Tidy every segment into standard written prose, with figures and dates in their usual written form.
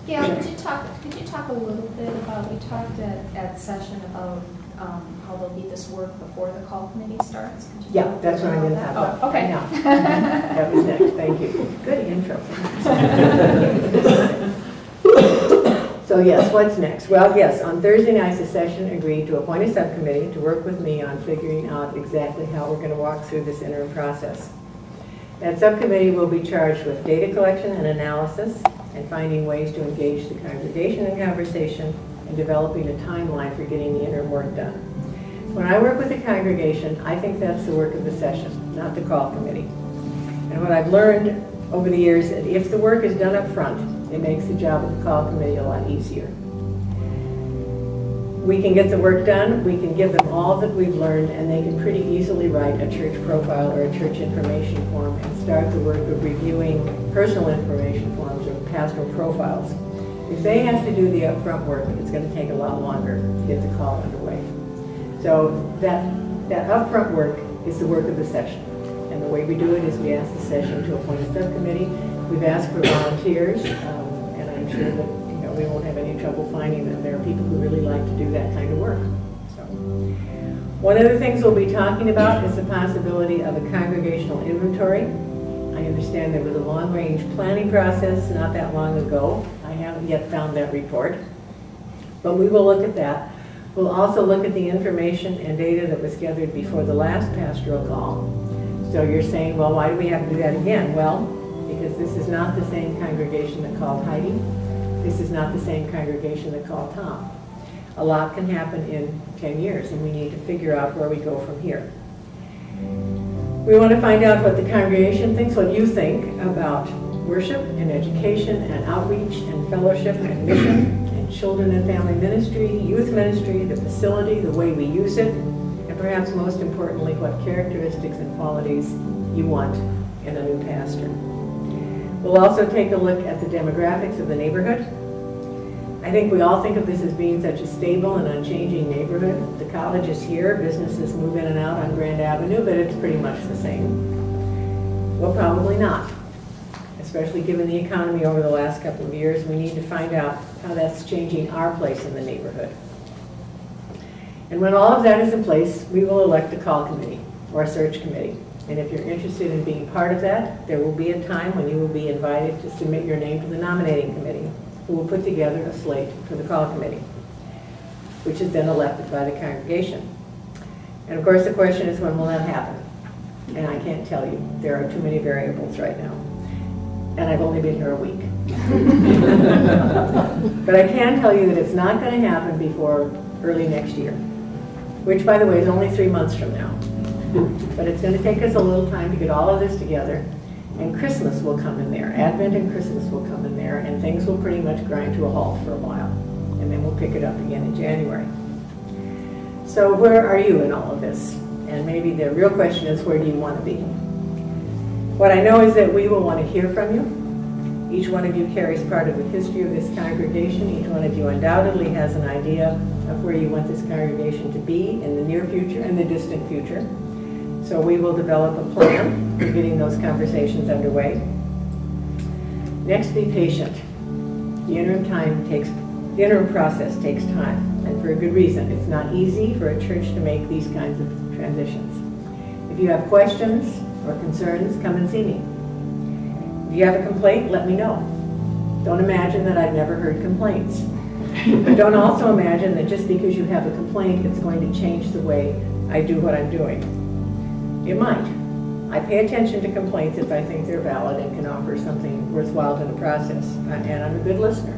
Yeah, could you talk a little bit about, we talked at session about how there'll be this work before the call committee starts? Yeah, that's what I'm going to talk about. Oh, okay. Now. That was next, thank you. Good intro. So yes, what's next? Well, yes, on Thursday night, the session agreed to appoint a subcommittee to work with me on figuring out exactly how we're going to walk through this interim process. That subcommittee will be charged with data collection and analysis and finding ways to engage the congregation in conversation and developing a timeline for getting the interim work done. When I work with the congregation, I think that's the work of the session, not the call committee. And what I've learned over the years is that if the work is done up front, it makes the job of the call committee a lot easier. We can get the work done, we can give them all that we've learned, and they can pretty easily write a church profile or a church information form and start the work of reviewing personal information forms or pastoral profiles. If they have to do the upfront work, it's going to take a lot longer to get the call underway. So that upfront work is the work of the session. And the way we do it is we ask the session to appoint a subcommittee. We've asked for volunteers, and I'm sure that we won't have any trouble finding them. There are people who really like to do that kind of work. So, one of the things we'll be talking about is the possibility of a congregational inventory. I understand there was a long-range planning process not that long ago. I haven't yet found that report, but we will look at that. We'll also look at the information and data that was gathered before the last pastoral call. So you're saying, well, why do we have to do that again? Well, because this is not the same congregation that called Heidi. This is not the same congregation that called Tom. A lot can happen in 10 years, and we need to figure out where we go from here. We want to find out what the congregation thinks, what you think about worship and education and outreach and fellowship and mission and children and family ministry, youth ministry, the facility, the way we use it, and perhaps most importantly, what characteristics and qualities you want in a new pastor. We'll also take a look at the demographics of the neighborhood. I think we all think of this as being such a stable and unchanging neighborhood. The college is here, businesses move in and out on Grand Avenue, but it's pretty much the same. Well, probably not, especially given the economy over the last couple of years. We need to find out how that's changing our place in the neighborhood. And when all of that is in place, we will elect a call committee or a search committee. And if you're interested in being part of that, there will be a time when you will be invited to submit your name to the nominating committee, who will put together a slate for the call committee, which is then elected by the congregation. And of course the question is, when will that happen? And I can't tell you. There are too many variables right now. And I've only been here a week. But I can tell you that it's not going to happen before early next year, which by the way is only 3 months from now. But it's going to take us a little time to get all of this together, and Christmas will come in there. Advent and Christmas will come in there, and things will pretty much grind to a halt for a while, and then we'll pick it up again in January. So where are you in all of this? And maybe the real question is, where do you want to be? What I know is that we will want to hear from you. Each one of you carries part of the history of this congregation. Each one of you undoubtedly has an idea of where you want this congregation to be in the near future and the distant future. So we will develop a plan for getting those conversations underway. Next, be patient. The interim process takes time, and for a good reason. It's not easy for a church to make these kinds of transitions. If you have questions or concerns, come and see me. If you have a complaint, let me know. Don't imagine that I've never heard complaints. But don't also imagine that just because you have a complaint, it's going to change the way I do what I'm doing. It might. I pay attention to complaints if I think they're valid and can offer something worthwhile to the process. And I'm a good listener.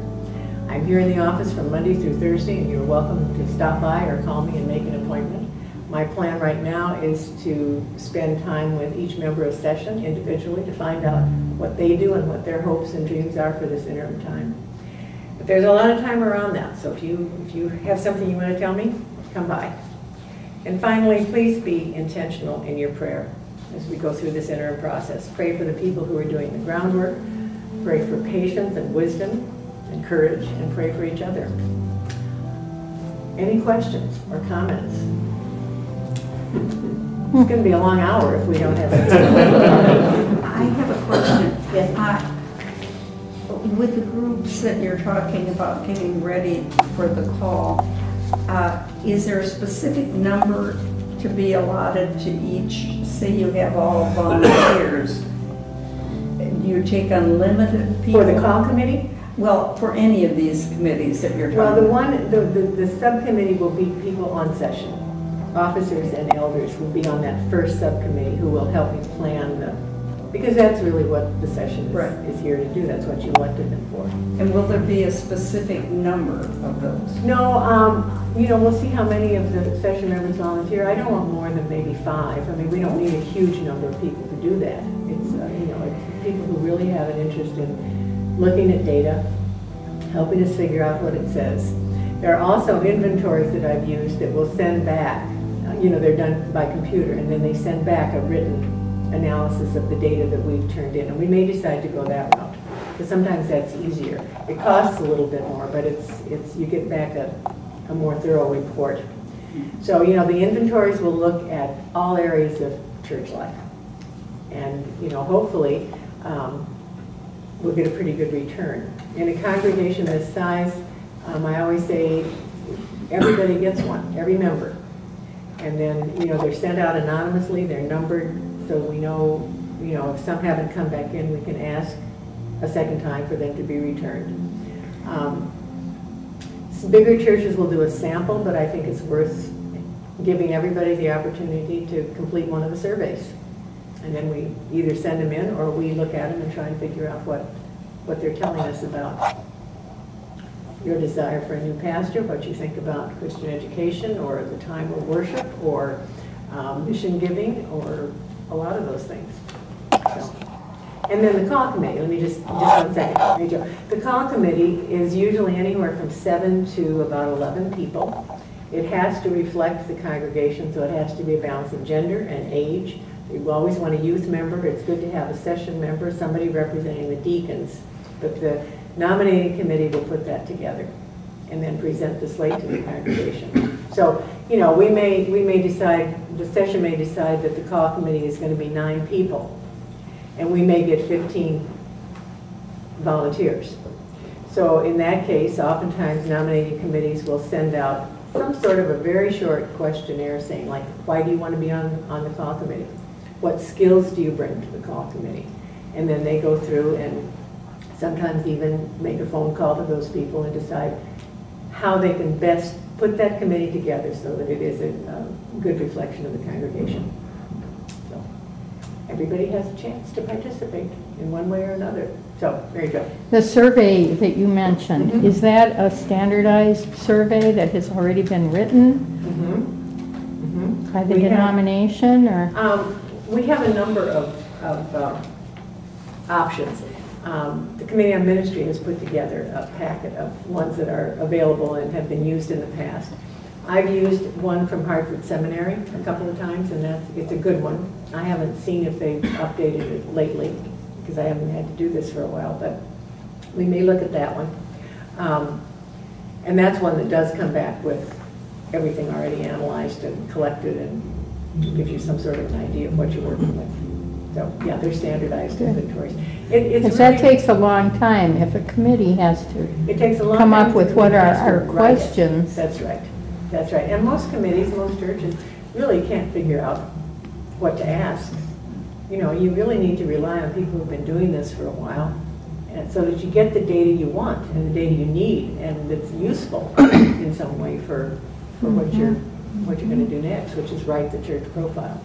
I'm here in the office from Monday through Thursday, and you're welcome to stop by or call me and make an appointment. My plan right now is to spend time with each member of session individually to find out what they do and what their hopes and dreams are for this interim time. But there's a lot of time around that, so if you have something you want to tell me, come by. And finally, please be intentional in your prayer as we go through this interim process. Pray for the people who are doing the groundwork. Pray for patience and wisdom and courage, and pray for each other. Any questions or comments? It's going to be a long hour if we don't have any. I have a question. Yes. with the groups that you're talking about getting ready for the call, is there a specific number to be allotted to each? Say you have all volunteers. Do you take unlimited people? For the call committee? Well, for any of these committees that you're Well, talking about. the subcommittee will be people on session. Officers and elders will be on that first subcommittee who will help you plan because that's really what the session is here to do. That's what you elected them for. And will there be a specific number of those? No, we'll see how many of the session members volunteer. I don't want more than maybe 5. I mean, we don't need a huge number of people to do that. It's, it's people who really have an interest in looking at data, helping us figure out what it says. There are also inventories that I've used that will send back, they're done by computer, and then they send back a written analysis of the data that we've turned in. And we may decide to go that route, because sometimes that's easier. It costs a little bit more, but it's you get back a more thorough report. So, the inventories will look at all areas of church life. And, hopefully, we'll get a pretty good return. In a congregation this size, I always say everybody gets one, every member. And then, they're sent out anonymously, they're numbered, so we know, if some haven't come back in, we can ask a second time for them to be returned. Bigger churches will do a sample, but I think it's worth giving everybody the opportunity to complete one of the surveys. And then we either send them in or we look at them and try and figure out what they're telling us about your desire for a new pastor, what you think about Christian education or the time of worship or mission giving or a lot of those things. So. And then the call committee, let me just 1 second. Here you go. The call committee is usually anywhere from 7 to about 11 people. It has to reflect the congregation, so it has to be a balance of gender and age. You always want a youth member. It's good to have a session member, somebody representing the deacons. But the nominating committee will put that together and then present the slate to the congregation. So, we may decide, the session may decide that the call committee is going to be 9 people. And we may get 15 volunteers. So in that case, oftentimes nominating committees will send out some sort of a very short questionnaire saying, like, why do you want to be on the call committee? What skills do you bring to the call committee? And then they go through and sometimes even make a phone call to those people and decide how they can best put that committee together so that it is a good reflection of the congregation. So everybody has a chance to participate in one way or another. So there you go. The survey that you mentioned, is that a standardized survey that has already been written by the denomination? Or we have a number of options. The Committee on Ministry has put together a packet of ones that are available and have been used in the past. I've used one from Hartford Seminary a couple of times, and it's a good one. I haven't seen if they've updated it lately, because I haven't had to do this for a while, but we may look at that one. And that's one that does come back with everything already analyzed and collected and gives you some sort of an idea of what you're working with. So, yeah, they're standardized inventories. Because that takes a long time if a committee has to it takes a long come time up with what are our write it. questions. That's right. That's right. And most committees, most churches, really can't figure out what to ask. You really need to rely on people who've been doing this for a while, and so that you get the data you want and the data you need, and that's useful in some way for what you're going to do next, which is write the church profile.